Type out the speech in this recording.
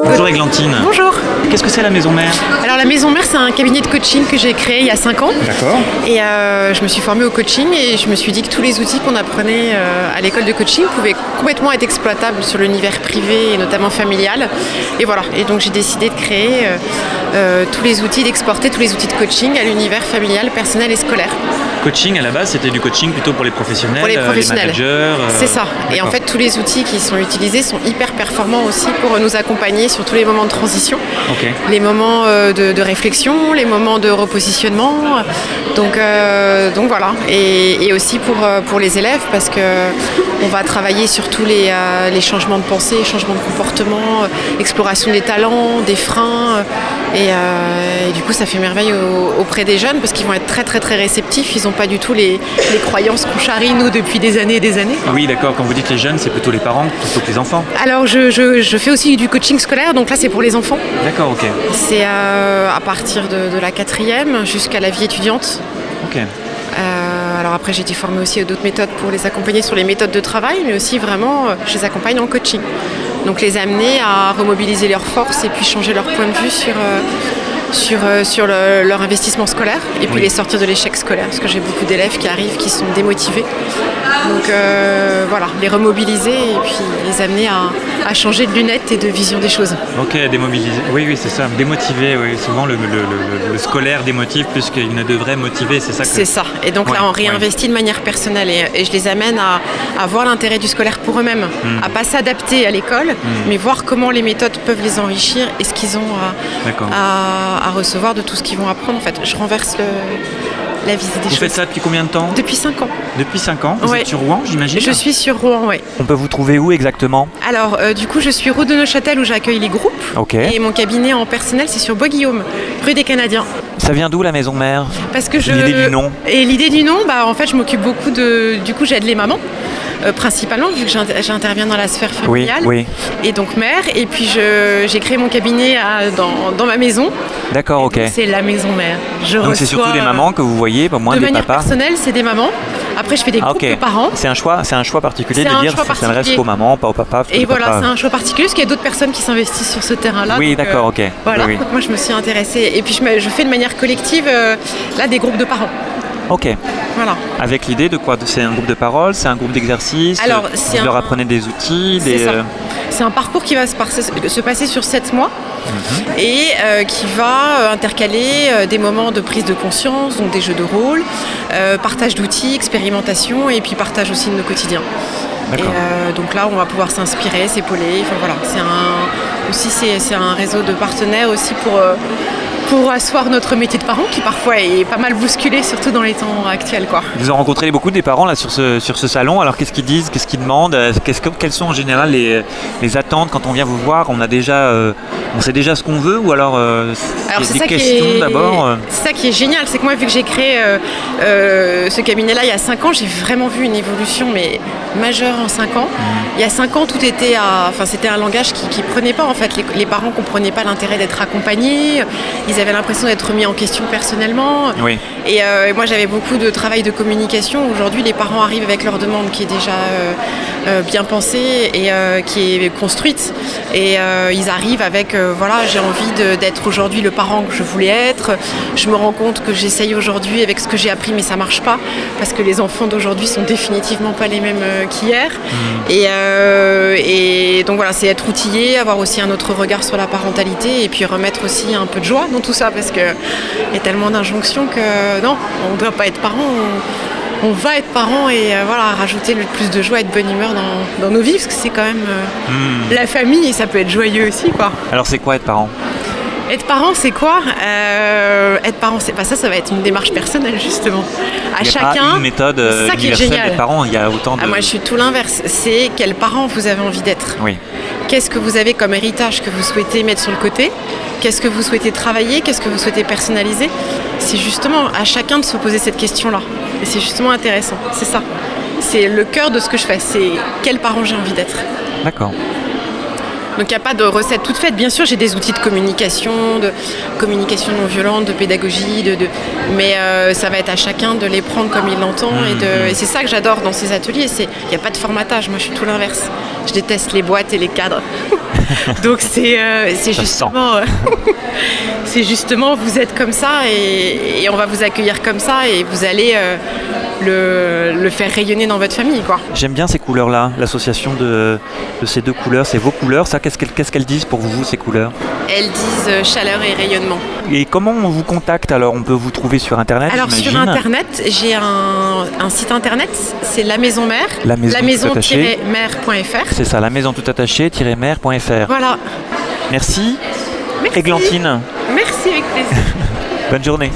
Bonjour Églantine. Bonjour. Qu'est-ce que c'est la Maison Mère? Alors la Maison Mère, c'est un cabinet de coaching que j'ai créé il y a 5 ans. D'accord. Et je me suis formée au coaching et je me suis dit que tous les outils qu'on apprenait à l'école de coaching pouvaient complètement être exploitables sur l'univers privé et notamment familial. Et voilà. Et donc j'ai décidé de créer tous les outils, d'exporter tous les outils de coaching à l'univers familial, personnel et scolaire. Coaching à la base, c'était du coaching plutôt pour les professionnels, Pour les professionnels. managers. C'est ça. Et en fait, tous les outils qui sont utilisés sont hyper performants aussi pour nous accompagner sur tous les moments de transition, les moments de réflexion, les moments de repositionnement. Donc voilà. Et aussi pour les élèves, parce que on va travailler sur tous les changements de pensée, changements de comportement, exploration des talents, des freins. Et du coup, ça fait merveille auprès des jeunes parce qu'ils vont être très très très réceptifs. Ils n'ont pas du tout les croyances qu'on charrie nous depuis des années et des années. Oui, d'accord. Quand vous dites les jeunes, c'est plutôt les parents plutôt que les enfants. Alors, je fais aussi du coaching scolaire, donc là, c'est pour les enfants. D'accord, ok. C'est à partir de la 4e jusqu'à la vie étudiante. Ok. Alors après, j'ai été formée aussi à d'autres méthodes pour les accompagner sur les méthodes de travail, mais aussi vraiment, je les accompagne en coaching. Donc les amener à remobiliser leurs forces et puis changer leur point de vue sur leur investissement scolaire et puis les sortir de l'échec scolaire, parce que j'ai beaucoup d'élèves qui arrivent qui sont démotivés. Donc voilà, les remobiliser et puis les amener à changer de lunettes et de vision des choses. Ok, démobiliser. Oui, c'est ça. Démotiver, oui. Souvent le scolaire démotive plus qu'il ne devrait motiver, c'est ça que... C'est ça. Et donc là, on réinvestit de manière personnelle et je les amène à voir l'intérêt du scolaire pour eux-mêmes, à pas s'adapter à l'école, mais voir comment les méthodes peuvent les enrichir et ce qu'ils ont à recevoir de tout ce qu'ils vont apprendre. En fait, je renverse la visée des choses. Vous faites ça depuis combien de temps? Depuis 5 ans. Depuis 5 ans? Vous êtes sur Rouen, j'imagine? Je suis sur Rouen, oui. On peut vous trouver où exactement? Alors, du coup, je suis route de Neuchâtel où j'accueille les groupes. Ok. Et mon cabinet en personnel, c'est sur Bois-Guillaume, rue des Canadiens. Ça vient d'où la Maison Mère? Parce que l'idée du nom? Et l'idée du nom, en fait, je m'occupe beaucoup du coup, j'aide les mamans. Principalement vu que j'interviens dans la sphère familiale et donc mère, et puis j'ai créé mon cabinet dans ma maison. D'accord, ok. C'est la Maison Mère. Donc c'est surtout des mamans que vous voyez, pas moins des papas. De manière personnelle, c'est des mamans. Après, je fais des groupes de parents. C'est un choix particulier de dire que ça s'adresse aux mamans, pas aux papas. Et voilà, c'est un choix particulier parce qu'il y a d'autres personnes qui s'investissent sur ce terrain-là. Oui, donc, d'accord, ok. Voilà, oui. Donc moi je me suis intéressée. Et puis je fais de manière collective là des groupes de parents. Ok. Voilà. Avec l'idée de quoi? C'est un groupe de parole, c'est un groupe d'exercices? Alors, vous leur apprenez des outils? C'est un parcours qui va se passer sur 7 mois et qui va intercaler des moments de prise de conscience, donc des jeux de rôle, partage d'outils, expérimentation et puis partage aussi de nos quotidiens. Et donc là, on va pouvoir s'inspirer, s'épauler. Enfin voilà, c'est un réseau de partenaires aussi pour asseoir notre métier de parent qui parfois est pas mal bousculé, surtout dans les temps actuels, quoi. Vous en rencontrez beaucoup des parents là sur ce salon. Alors qu'est-ce qu'ils disent, qu'est-ce qu'ils demandent, quelles sont en général les attentes quand on vient vous voir? On sait déjà ce qu'on veut ou alors c'est des questions d'abord? C'est ça qui est génial, c'est que moi vu que j'ai créé ce cabinet-là il y a 5 ans, j'ai vraiment vu une évolution mais majeure en 5 ans. Il y a 5 ans, tout était c'était un langage qui prenait pas en fait. Les parents comprenaient pas l'intérêt d'être accompagnés. Ils avaient l'impression d'être mis en question personnellement. Oui. Et moi, j'avais beaucoup de travail de communication. Aujourd'hui, les parents arrivent avec leur demande qui est déjà bien pensée et qui est construite. Et ils arrivent avec, j'ai envie d'être aujourd'hui le parent que je voulais être. Je me rends compte que j'essaye aujourd'hui avec ce que j'ai appris, mais ça marche pas. Parce que les enfants d'aujourd'hui sont définitivement pas les mêmes qu'hier. Et donc voilà, c'est être outillé, avoir aussi un autre regard sur la parentalité et puis remettre aussi un peu de joie dans tout ça parce qu'il y a tellement d'injonctions que non, on ne doit pas être parent, on va être parent et rajouter le plus de joie et de bonne humeur dans nos vies parce que c'est quand même la famille et ça peut être joyeux aussi, quoi. Alors c'est quoi être parent? Être parent, c'est quoi? Être parent, c'est pas ça, ça va être une démarche personnelle justement. Il y a pas une méthode universelle des parents, il y a autant de... moi je suis tout l'inverse, c'est quel parent vous avez envie d'être. Oui. Qu'est-ce que vous avez comme héritage que vous souhaitez mettre sur le côté? Qu'est-ce que vous souhaitez travailler? Qu'est-ce que vous souhaitez personnaliser? C'est justement à chacun de se poser cette question-là. Et c'est justement intéressant, c'est ça. C'est le cœur de ce que je fais, c'est quel parent j'ai envie d'être. D'accord. Donc il n'y a pas de recette toute faite. Bien sûr, j'ai des outils de communication non violente, de pédagogie, mais ça va être à chacun de les prendre comme il l'entend. Et c'est ça que j'adore dans ces ateliers. Il n'y a pas de formatage. Moi, je suis tout l'inverse. Je déteste les boîtes et les cadres. Donc c'est justement, vous êtes comme ça et on va vous accueillir comme ça et vous allez le faire rayonner dans votre famille, quoi. J'aime bien ces couleurs-là, l'association de ces deux couleurs, c'est vos couleurs. Ça, qu'est-ce qu'elles disent pour vous, ces couleurs? Elles disent chaleur et rayonnement. Et comment on vous contacte alors? On peut vous trouver sur Internet? Alors sur Internet, j'ai un site Internet, c'est La Maison Mère, lamaison-mère.fr. C'est ça, lamaison-mère.fr. Voilà. Merci. Églantine. Merci, avec plaisir. Bonne journée.